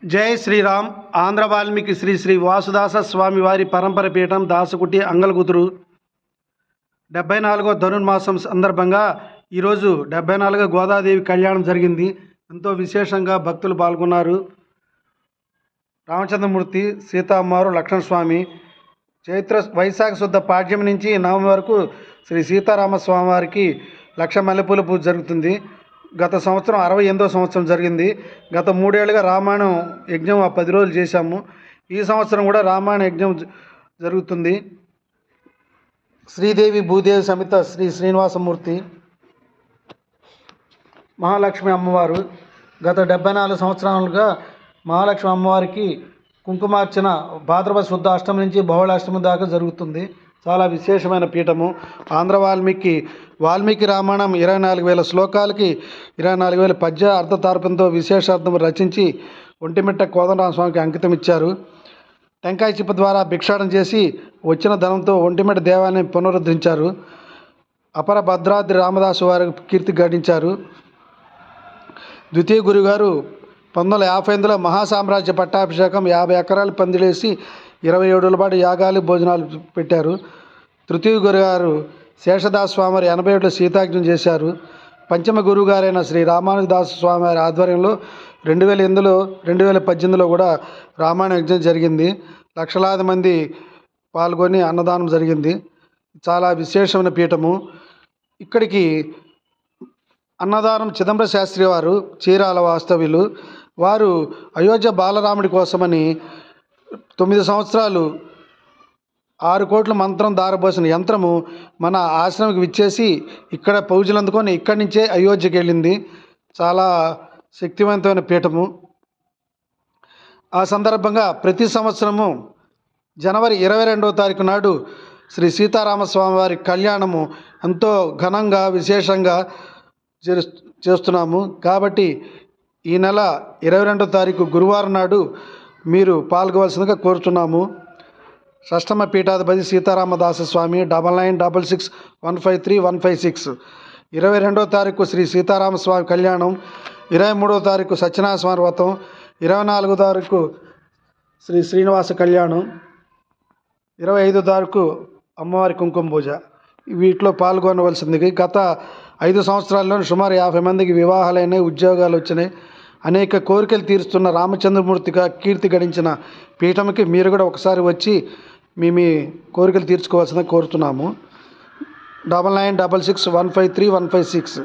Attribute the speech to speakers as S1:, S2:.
S1: జై శ్రీరామ్. ఆంధ్ర వాల్మీకి శ్రీ శ్రీ వాసుదాస స్వామి వారి పరంపర పీఠం దాసకుటి అంగలగుతురు 74వ ధనుర్మాసం సందర్భంగా ఈరోజు 74వ గోదాదేవి కళ్యాణం జరిగింది. ఎంతో విశేషంగా భక్తులు పాల్గొన్నారు. రామచంద్రమూర్తి, సీతామ్మవారు, లక్ష్మణస్వామి. వైశాఖ శుద్ధ పాడ్యం నుంచి నవమి వరకు శ్రీ సీతారామస్వామి వారికి లక్ష మల్లెపూల పూజ జరుగుతుంది. గత సంవత్సరం 68వ సంవత్సరం జరిగింది. గత 3 ఏళ్ళుగా రామాయణం యజ్ఞం 10 రోజులు చేశాము. ఈ సంవత్సరం కూడా రామాయణ యజ్ఞం జరుగుతుంది. శ్రీదేవి భూదేవి సమేత శ్రీ శ్రీనివాసమూర్తి, మహాలక్ష్మి అమ్మవారు. గత 74 సంవత్సరాలుగా మహాలక్ష్మి అమ్మవారికి కుంకుమార్చన భాద్రపద శుద్ధ అష్టమి నుంచి బహుళాష్టమి దాకా జరుగుతుంది. చాలా విశేషమైన పీఠము. ఆంధ్ర వాల్మీకి రామాయణం 24,000 శ్లోకాలకి 24,000 పద్య అర్థతారపంతో విశేషార్థం రచించి ఒంటిమిట్ట కోదండరామస్వామికి అంకితం ఇచ్చారు. టెంకాయ చిప్ప ద్వారా భిక్షాటన చేసి వచ్చిన ధనంతో ఒంటిమిట్ట దేవాలయాన్ని పునరుద్ధరించారు. అపర భద్రాద్రి రామదాసు వారి కీర్తి గడించారు. ద్వితీయ గురుగారు 1958లో మహాసామ్రాజ్య పట్టాభిషేకం 50 ఎకరాలు పందిలేసి 27 రోజుల పాటు యాగాలు భోజనాలు పెట్టారు. తృతీయ గురుగారు శేషదాస్ స్వామి 87లో సీతాజ్ఞం చేశారు. పంచమ గురువుగారైన శ్రీ రామానుజదాస స్వామి వారి ఆధ్వర్యంలో 2008లో 2018లో కూడా రామాయణ యజ్ఞం జరిగింది. లక్షలాది మంది పాల్గొని అన్నదానం జరిగింది. చాలా విశేషమైన పీఠము. ఇక్కడికి అన్నదానం చిదంబర శాస్త్రి వారు, చీరాల వాస్తవ్యులు. వారు అయోధ్య బాలరాముడి కోసమని 9 సంవత్సరాలు 6 కోట్ల మంత్రం దారబోసిన యంత్రము మన ఆశ్రమంకి విచ్చేసి ఇక్కడ పూజలు అందుకొని ఇక్కడి నుంచే అయోధ్యకి వెళ్ళింది. చాలా శక్తివంతమైన పీఠము. ఆ సందర్భంగా ప్రతి సంవత్సరము జనవరి 22వ తారీఖు నాడు శ్రీ సీతారామస్వామి వారి కళ్యాణము ఎంతో ఘనంగా విశేషంగా చేస్తున్నాము. కాబట్టి ఈ నెల 22వ తారీఖు గురువారం నాడు మీరు పాల్గొవలసిందిగా కోరుతున్నాము. షష్టమ పీఠాధిపతి సీతారామదాస స్వామి 9966153156. 22వ తారీఖు శ్రీ సీతారామస్వామి కళ్యాణం, 23వ తారీఖు సత్యనారాయణ స్వామి వ్రతం, 24వ తారీఖు శ్రీ శ్రీనివాస కళ్యాణం, 25వ తారీఖు అమ్మవారి కుంకుమ పూజ. వీటిలో పాల్గొనవలసింది. గత 5 సంవత్సరాల్లో సుమారు 50 మందికి వివాహాలైనాయి, ఉద్యోగాలు వచ్చినాయి. అనేక కోరికలు తీరుస్తున్న రామచంద్రమూర్తిగా కీర్తి గడించిన పీఠంకి మీరు కూడా ఒకసారి వచ్చి మీ కోరికలు తీర్చుకోవాల్సిందిగా కోరుతున్నాము. 9966153156.